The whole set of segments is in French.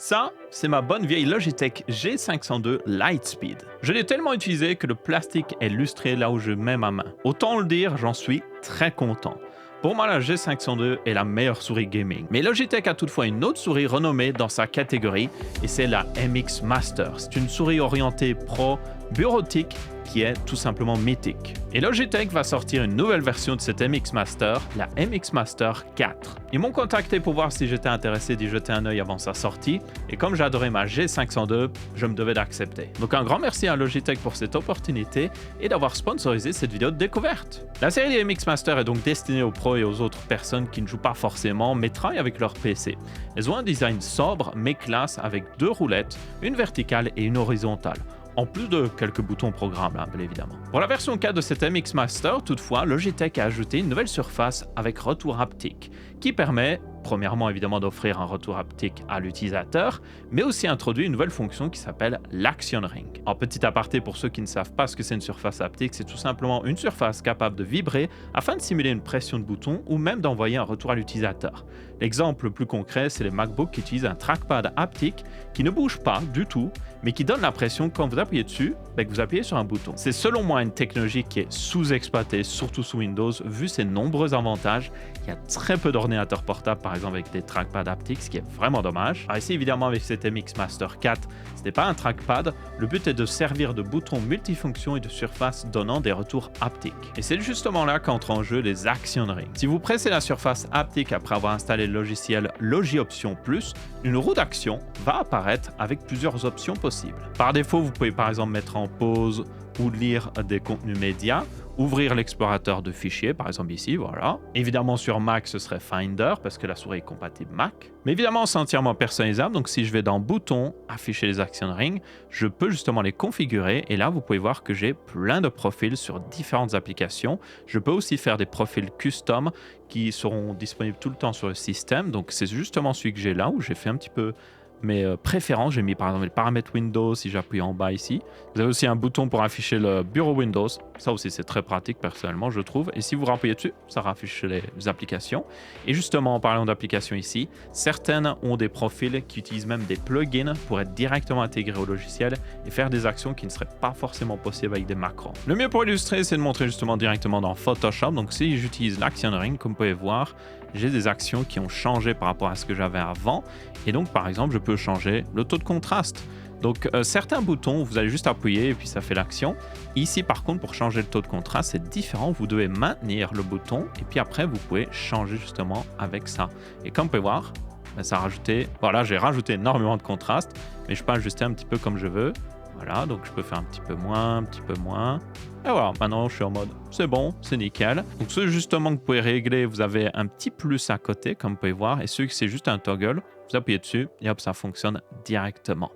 Ça, c'est ma bonne vieille Logitech G502 Lightspeed. Je l'ai tellement utilisé que le plastique est lustré là où je mets ma main. Autant le dire, j'en suis très content. Pour moi, la G502 est la meilleure souris gaming. Mais Logitech a toutefois une autre souris renommée dans sa catégorie, et c'est la MX Master. C'est une souris orientée pro, bureautique, qui est tout simplement mythique. Et Logitech va sortir une nouvelle version de cette MX Master, la MX Master 4. Ils m'ont contacté pour voir si j'étais intéressé d'y jeter un œil avant sa sortie, et comme j'adorais ma G502, je me devais d'accepter. Donc un grand merci à Logitech pour cette opportunité et d'avoir sponsorisé cette vidéo de découverte. La série des MX Master est donc destinée aux pros et aux autres personnes qui ne jouent pas forcément, mais travaillent avec leur PC. Elles ont un design sobre mais classe avec 2 roulettes, une verticale et une horizontale. En plus de quelques boutons programmables, bien évidemment. Pour la version 4 de cette MX Master, toutefois, Logitech a ajouté une nouvelle surface avec retour haptique, qui permet, premièrement évidemment, d'offrir un retour haptique à l'utilisateur, mais aussi introduit une nouvelle fonction qui s'appelle l'Action Ring. En petit aparté, pour ceux qui ne savent pas ce que c'est une surface haptique, c'est tout simplement une surface capable de vibrer afin de simuler une pression de bouton ou même d'envoyer un retour à l'utilisateur. L'exemple le plus concret, c'est les MacBooks qui utilisent un trackpad haptique qui ne bouge pas du tout, mais qui donne l'impression quand vous appuyez dessus, que vous appuyez sur un bouton. C'est selon moi une technologie qui est sous-exploitée, surtout sous Windows, vu ses nombreux avantages. Il y a très peu d'ordinateurs portables, par exemple, avec des trackpads haptiques, ce qui est vraiment dommage. Alors ici, évidemment, avec cette MX Master 4, ce n'est pas un trackpad. Le but est de servir de bouton multifonction et de surface donnant des retours haptiques. Et c'est justement là qu'entrent en jeu les Action Rings. Si vous pressez la surface haptique après avoir installé le logiciel LogiOption Plus, une roue d'action va apparaître avec plusieurs options possibles. Par défaut, vous pouvez par exemple mettre en pause ou lire des contenus médias, ouvrir l'explorateur de fichiers, par exemple ici, voilà. Évidemment, sur Mac, ce serait Finder, parce que la souris est compatible Mac. Mais évidemment, c'est entièrement personnalisable, donc si je vais dans Boutons, afficher les Action Rings, je peux justement les configurer, et là, vous pouvez voir que j'ai plein de profils sur différentes applications. Je peux aussi faire des profils custom qui seront disponibles tout le temps sur le système, donc c'est justement celui que j'ai là, où j'ai fait un petit peu mes préférences. J'ai mis par exemple les paramètres Windows si j'appuie en bas ici. Vous avez aussi un bouton pour afficher le bureau Windows. Ça aussi c'est très pratique personnellement je trouve. Et si vous rappuyez dessus, ça affiche les applications. Et justement en parlant d'applications ici, certaines ont des profils qui utilisent même des plugins pour être directement intégrés au logiciel et faire des actions qui ne seraient pas forcément possibles avec des macros. Le mieux pour illustrer, c'est de montrer justement directement dans Photoshop. Donc si j'utilise l'Action Ring, comme vous pouvez voir, j'ai des actions qui ont changé par rapport à ce que j'avais avant. Et donc, par exemple, je peux changer le taux de contraste. Donc, certains boutons, vous allez juste appuyer et puis ça fait l'action. Ici, par contre, pour changer le taux de contraste, c'est différent. Vous devez maintenir le bouton et puis après, vous pouvez changer justement avec ça. Et comme vous pouvez voir, ça a rajouté... Voilà, j'ai rajouté énormément de contraste, mais je peux ajuster un petit peu comme je veux. Voilà, donc je peux faire un petit peu moins, un petit peu moins. Et voilà, maintenant je suis en mode c'est bon, c'est nickel. Donc ceux justement que vous pouvez régler, vous avez un petit plus à côté, comme vous pouvez voir. Et ceux qui c'est juste un toggle, vous appuyez dessus et hop, ça fonctionne directement.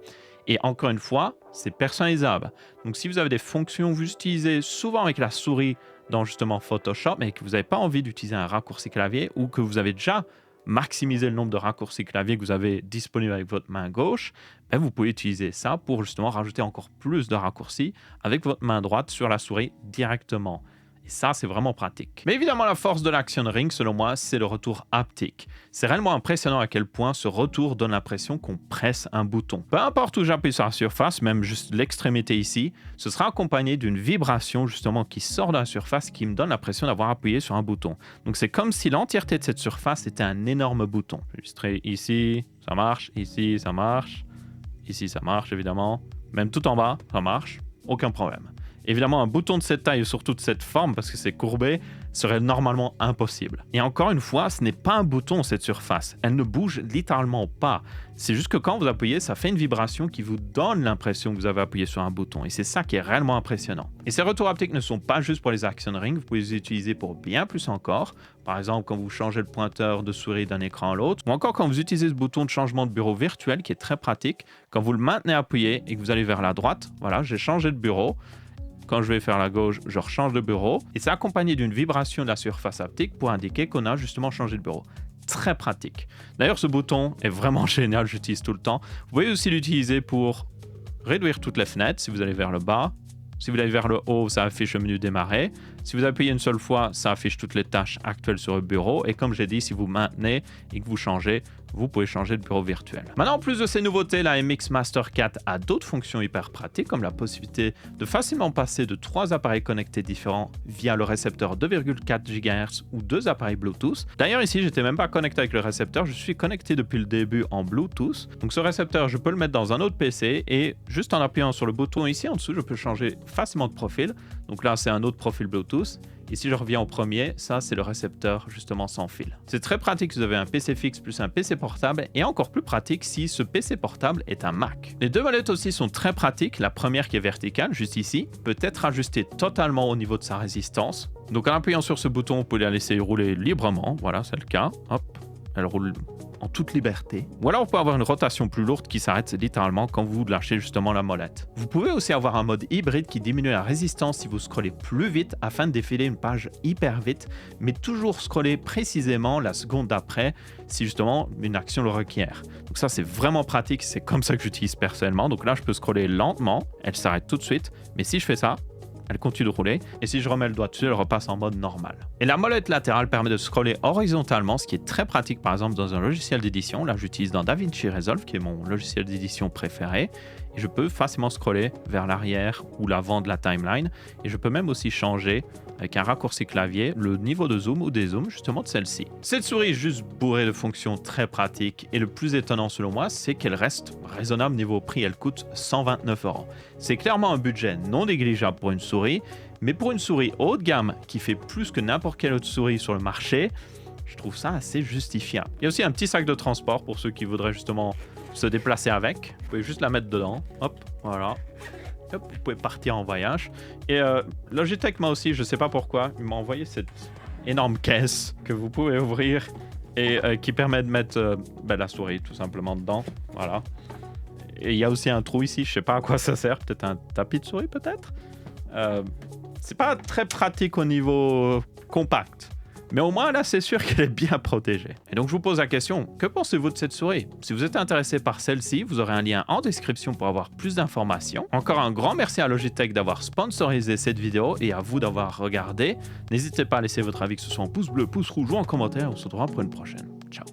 Et encore une fois, c'est personnalisable. Donc si vous avez des fonctions que vous utilisez souvent avec la souris dans justement Photoshop, mais que vous n'avez pas envie d'utiliser un raccourci clavier ou que vous avez déjà maximiser le nombre de raccourcis clavier que vous avez disponibles avec votre main gauche, vous pouvez utiliser ça pour justement rajouter encore plus de raccourcis avec votre main droite sur la souris directement. Et ça, c'est vraiment pratique. Mais évidemment, la force de l'Action Ring, selon moi, c'est le retour haptique. C'est réellement impressionnant à quel point ce retour donne l'impression qu'on presse un bouton. Peu importe où j'appuie sur la surface, même juste l'extrémité ici, ce sera accompagné d'une vibration justement qui sort de la surface qui me donne l'impression d'avoir appuyé sur un bouton. Donc c'est comme si l'entièreté de cette surface était un énorme bouton. J'illustrerai ici, ça marche, ici, ça marche, ici, ça marche évidemment. Même tout en bas, ça marche, aucun problème. Évidemment, un bouton de cette taille et surtout de cette forme, parce que c'est courbé, serait normalement impossible. Et encore une fois, ce n'est pas un bouton, cette surface. Elle ne bouge littéralement pas. C'est juste que quand vous appuyez, ça fait une vibration qui vous donne l'impression que vous avez appuyé sur un bouton. Et c'est ça qui est réellement impressionnant. Et ces retours haptiques ne sont pas juste pour les Action Rings, vous pouvez les utiliser pour bien plus encore. Par exemple, quand vous changez le pointeur de souris d'un écran à l'autre, ou encore quand vous utilisez ce bouton de changement de bureau virtuel qui est très pratique. Quand vous le maintenez appuyé et que vous allez vers la droite, voilà, j'ai changé de bureau. Quand je vais vers la gauche, je rechange de bureau. Et c'est accompagné d'une vibration de la surface haptique pour indiquer qu'on a justement changé de bureau. Très pratique. D'ailleurs, ce bouton est vraiment génial, j'utilise tout le temps. Vous pouvez aussi l'utiliser pour réduire toutes les fenêtres si vous allez vers le bas. Si vous allez vers le haut, ça affiche le menu démarrer. Si vous appuyez une seule fois, ça affiche toutes les tâches actuelles sur le bureau. Et comme j'ai dit, si vous maintenez et que vous changez, vous pouvez changer de bureau virtuel. Maintenant, en plus de ces nouveautés, la MX Master 4 a d'autres fonctions hyper pratiques, comme la possibilité de facilement passer de 3 appareils connectés différents via le récepteur 2,4 GHz ou 2 appareils Bluetooth. D'ailleurs, ici, j'étais même pas connecté avec le récepteur, je suis connecté depuis le début en Bluetooth. Donc ce récepteur, je peux le mettre dans un autre PC et juste en appuyant sur le bouton ici en dessous, je peux changer facilement de profil. Donc là, c'est un autre profil Bluetooth. Et si je reviens au premier, ça c'est le récepteur justement sans fil. C'est très pratique si vous avez un PC fixe plus un PC portable et encore plus pratique si ce PC portable est un Mac. Les deux molettes aussi sont très pratiques. La première qui est verticale, juste ici, peut être ajustée totalement au niveau de sa résistance. Donc en appuyant sur ce bouton, vous pouvez la laisser rouler librement. Voilà, c'est le cas. Hop, elle roule en toute liberté. Ou alors vous pouvez avoir une rotation plus lourde qui s'arrête littéralement quand vous lâchez justement la molette. Vous pouvez aussi avoir un mode hybride qui diminue la résistance si vous scrollez plus vite afin de défiler une page hyper vite, mais toujours scroller précisément la seconde d'après si justement une action le requiert. Donc ça c'est vraiment pratique, c'est comme ça que j'utilise personnellement. Donc là je peux scroller lentement, elle s'arrête tout de suite, mais si je fais ça, elle continue de rouler, et si je remets le doigt dessus, elle repasse en mode normal. Et la molette latérale permet de scroller horizontalement, ce qui est très pratique par exemple dans un logiciel d'édition. Là, j'utilise dans DaVinci Resolve, qui est mon logiciel d'édition préféré, et je peux facilement scroller vers l'arrière ou l'avant de la timeline, et je peux même aussi changer avec un raccourci clavier le niveau de zoom ou dézoom justement de celle-ci. Cette souris est juste bourrée de fonctions très pratiques, et le plus étonnant selon moi, c'est qu'elle reste raisonnable niveau prix. Elle coûte 129 €. C'est clairement un budget non négligeable pour une souris, mais pour une souris haut de gamme qui fait plus que n'importe quelle autre souris sur le marché, je trouve ça assez justifiable. Il y a aussi un petit sac de transport pour ceux qui voudraient justement se déplacer avec. Vous pouvez juste la mettre dedans. Hop, voilà. Hop, vous pouvez partir en voyage. Et Logitech m'a aussi, je ne sais pas pourquoi, il m'a envoyé cette énorme caisse que vous pouvez ouvrir et qui permet de mettre la souris tout simplement dedans. Voilà. Et il y a aussi un trou ici, je ne sais pas à quoi ça sert. Peut-être un tapis de souris, peut-être. C'est pas très pratique au niveau compact. Mais au moins, là, c'est sûr qu'elle est bien protégée. Et donc, je vous pose la question, que pensez-vous de cette souris? Si vous êtes intéressé par celle-ci, vous aurez un lien en description pour avoir plus d'informations. Encore un grand merci à Logitech d'avoir sponsorisé cette vidéo et à vous d'avoir regardé. N'hésitez pas à laisser votre avis, que ce soit en pouce bleu, pouce rouge ou en commentaire. On se retrouvera pour une prochaine. Ciao.